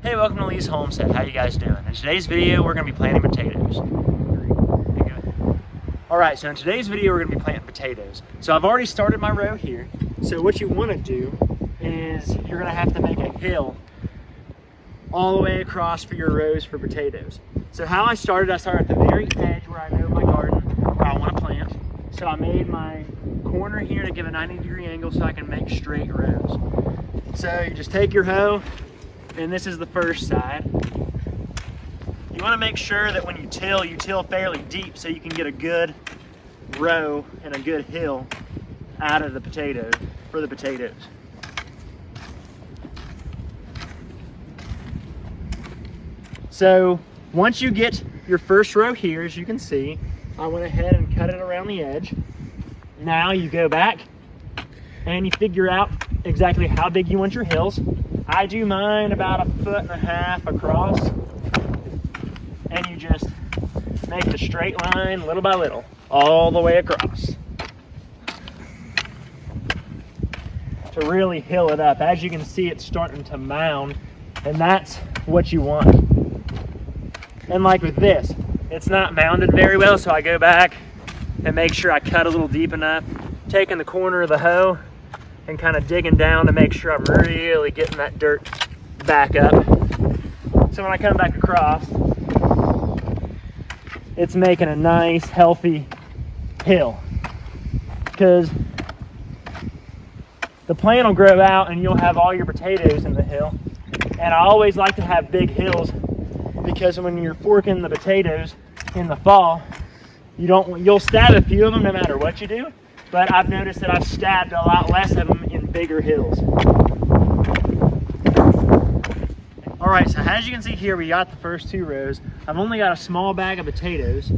Hey, welcome to Lee's Homestead. How you guys doing? In today's video, we're going to be planting potatoes. Alright, so in today's video, we're going to be planting potatoes. So I've already started my row here. So what you want to do is you're going to have to make a hill all the way across for your rows for potatoes. So how I started at the very edge where I know my garden, where I want to plant. So I made my corner here to give a 90-degree angle so I can make straight rows. So you just take your hoe, and this is the first side. You want to make sure that when you till fairly deep so you can get a good row and a good hill out of the potato for the potatoes. So once you get your first row here, as you can see, I went ahead and cut it around the edge. Now you go back and you figure out exactly how big you want your hills. I do mine about 1.5 feet across, and you just make the straight line little by little all the way across to really hill it up. As you can see, it's starting to mound, and that's what you want. And like with this, it's not mounded very well, so I go back and make sure I cut a little deep enough, taking the corner of the hoe and kind of digging down to make sure I'm really getting that dirt back up. So when I come back across, it's making a nice, healthy hill. Because the plant will grow out and you'll have all your potatoes in the hill. And I always like to have big hills because when you're forking the potatoes in the fall, you'll stab a few of them no matter what you do. But I've noticed that I've stabbed a lot less of them in bigger hills. All right, so as you can see here, we got the first 2 rows. I've only got a small bag of potatoes,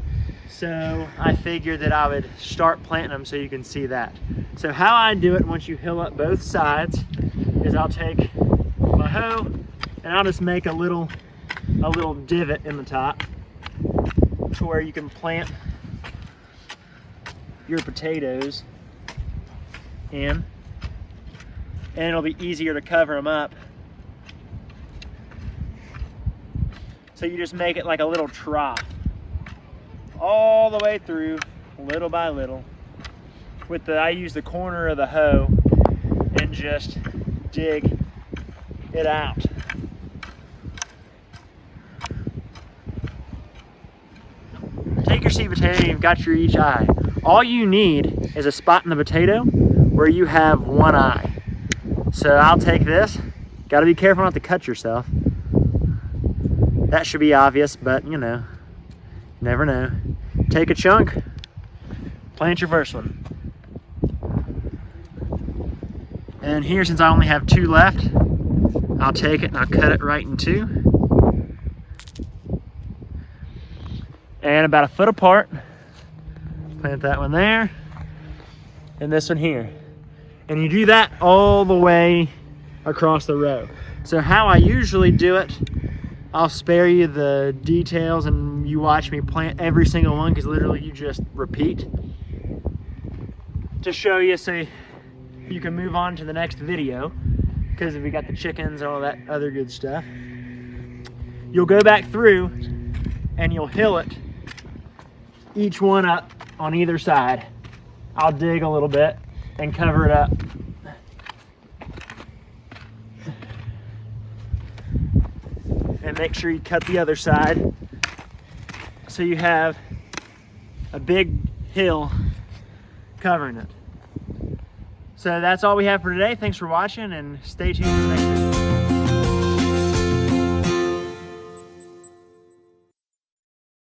so I figured that I would start planting them so you can see that. So how I do it once you hill up both sides is I'll take my hoe and I'll just make a little divot in the top to where you can plant your potatoes in, and it'll be easier to cover them up. So you just make it like a little trough all the way through, little by little. I use the corner of the hoe and just dig it out. Take your seed potato, you've got your each eye. All you need is a spot in the potato where you have one eye. So I'll take this. Got to be careful not to cut yourself. That should be obvious, but you know, never know. Take a chunk, plant your first one. And here, since I only have 2 left, I'll take it and I'll cut it right in 2. And about 1 foot apart. Plant that one there and this one here. And you do that all the way across the row. So how I usually do it, I'll spare you the details and you watch me plant every single one, because literally you just repeat to show you so you can move on to the next video, because we got the chickens and all that other good stuff. You'll go back through and you'll hill it, each one up on either side. I'll dig a little bit and cover it up. And make sure you cut the other side so you have a big hill covering it. So that's all we have for today. Thanks for watching, and stay tuned for the next video.